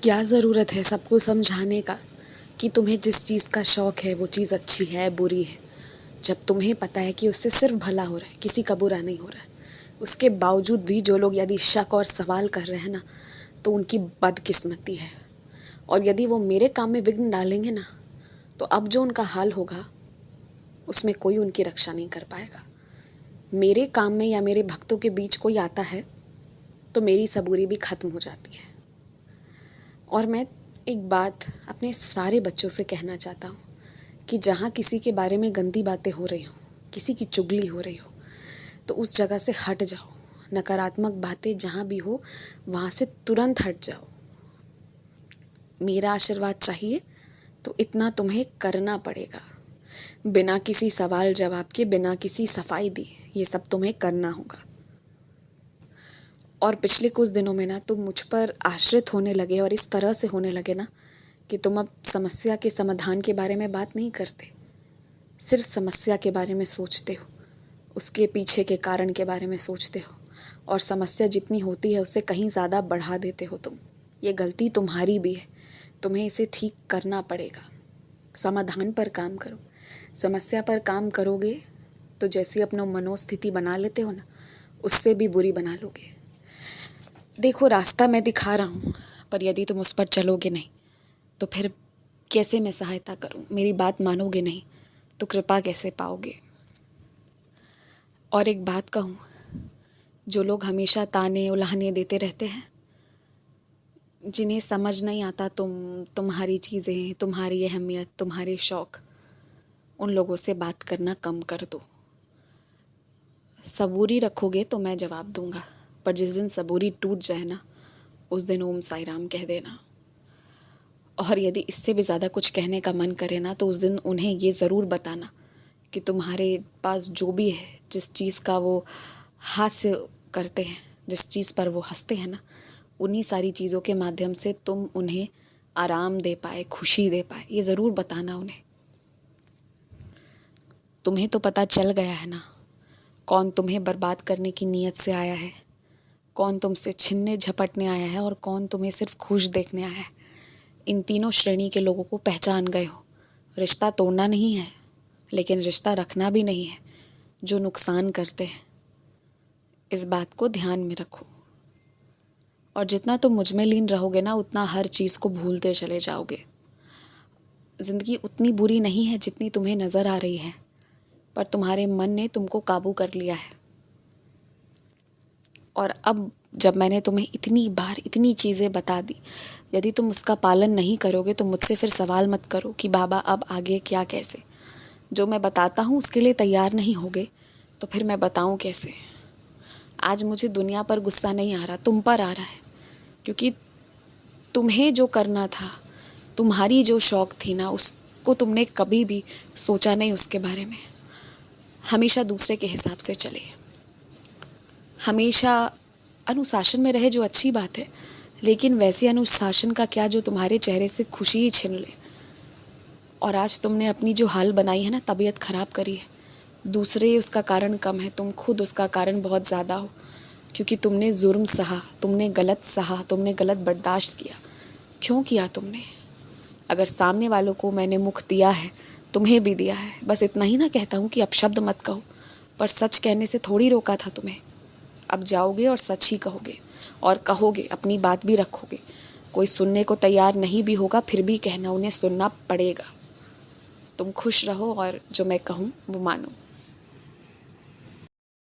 क्या ज़रूरत है सबको समझाने का कि तुम्हें जिस चीज़ का शौक़ है वो चीज़ अच्छी है बुरी है, जब तुम्हें पता है कि उससे सिर्फ भला हो रहा है, किसी का बुरा नहीं हो रहा है। उसके बावजूद भी जो लोग यदि शक और सवाल कर रहे हैं ना, तो उनकी बदकिस्मती है। और यदि वो मेरे काम में विघ्न डालेंगे ना, तो अब जो उनका हाल होगा उसमें कोई उनकी रक्षा नहीं कर पाएगा। मेरे काम में या मेरे भक्तों के बीच कोई आता है तो मेरी सबूरी भी ख़त्म हो जाती है। और मैं एक बात अपने सारे बच्चों से कहना चाहता हूँ कि जहाँ किसी के बारे में गंदी बातें हो रही हो, किसी की चुगली हो रही हो, तो उस जगह से हट जाओ। नकारात्मक बातें जहाँ भी हो वहाँ से तुरंत हट जाओ। मेरा आशीर्वाद चाहिए तो इतना तुम्हें करना पड़ेगा, बिना किसी सवाल जवाब के, बिना किसी सफाई दिए ये सब तुम्हें करना होगा। और पिछले कुछ दिनों में ना तुम मुझ पर आश्रित होने लगे, और इस तरह से होने लगे ना कि तुम अब समस्या के समाधान के बारे में बात नहीं करते, सिर्फ समस्या के बारे में सोचते हो, उसके पीछे के कारण के बारे में सोचते हो, और समस्या जितनी होती है उससे कहीं ज़्यादा बढ़ा देते हो तुम। ये गलती तुम्हारी भी है, तुम्हें इसे ठीक करना पड़ेगा। समाधान पर काम करो। समस्या पर काम करोगे तो जैसी अपना मनोस्थिति बना लेते हो ना, उससे भी बुरी बना लोगे। देखो, रास्ता मैं दिखा रहा हूँ, पर यदि तुम उस पर चलोगे नहीं तो फिर कैसे मैं सहायता करूँ? मेरी बात मानोगे नहीं तो कृपा कैसे पाओगे? और एक बात कहूँ, जो लोग हमेशा ताने उलाहने देते रहते हैं, जिन्हें समझ नहीं आता तुम्हारी चीज़ें, तुम्हारी अहमियत, तुम्हारे शौक़, उन लोगों से बात करना कम कर दो। सबूरी रखोगे तो मैं जवाब दूंगा, पर जिस दिन सबूरी टूट जाए ना, उस दिन ओम साई राम कह देना। और यदि इससे भी ज़्यादा कुछ कहने का मन करे ना, तो उस दिन उन्हें ये ज़रूर बताना कि तुम्हारे पास जो भी है, जिस चीज़ का वो हास्य करते हैं, जिस चीज़ पर वो हंसते हैं ना, उन्हीं सारी चीज़ों के माध्यम से तुम उन्हें आराम दे पाए, खुशी दे पाए, ये ज़रूर बताना उन्हें। तुम्हें तो पता चल गया है ना, कौन तुम्हें बर्बाद करने की नीयत से आया है, कौन तुमसे छीनने झपटने आया है, और कौन तुम्हें सिर्फ खुश देखने आया है। इन तीनों श्रेणी के लोगों को पहचान गए हो। रिश्ता तोड़ना नहीं है, लेकिन रिश्ता रखना भी नहीं है, जो नुकसान करते हैं। इस बात को ध्यान में रखो। और जितना तुम मुझ में लीन रहोगे ना, उतना हर चीज़ को भूलते चले जाओगे। ज़िंदगी उतनी बुरी नहीं है जितनी तुम्हें नज़र आ रही है, पर तुम्हारे मन ने तुमको काबू कर लिया है। और अब जब मैंने तुम्हें इतनी बार इतनी चीज़ें बता दी, यदि तुम उसका पालन नहीं करोगे तो मुझसे फिर सवाल मत करो कि बाबा अब आगे क्या कैसे। जो मैं बताता हूँ उसके लिए तैयार नहीं होगे तो फिर मैं बताऊँ कैसे। आज मुझे दुनिया पर गुस्सा नहीं आ रहा, तुम पर आ रहा है, क्योंकि तुम्हें जो करना था, तुम्हारी जो शौक़ थी ना, उसको तुमने कभी भी सोचा नहीं उसके बारे में। हमेशा दूसरे के हिसाब से चले, हमेशा अनुशासन में रहे, जो अच्छी बात है, लेकिन वैसे अनुशासन का क्या जो तुम्हारे चेहरे से खुशी ही छीन ले। और आज तुमने अपनी जो हाल बनाई है ना, तबीयत ख़राब करी है, दूसरे उसका कारण कम है, तुम खुद उसका कारण बहुत ज़्यादा हो, क्योंकि तुमने जुर्म सहा, तुमने गलत सहा, तुमने गलत बर्दाश्त किया। क्यों किया तुमने? अगर सामने वालों को मैंने मुख दिया है, तुम्हें भी दिया है। बस इतना ही ना कहता हूँ कि अपशब्द मत कहो, पर सच कहने से थोड़ी रोका था तुम्हें। अब जाओगे और सच ही कहोगे, और कहोगे, अपनी बात भी रखोगे। कोई सुनने को तैयार नहीं भी होगा, फिर भी कहना, उन्हें सुनना पड़ेगा। तुम खुश रहो और जो मैं कहूँ वो मानो।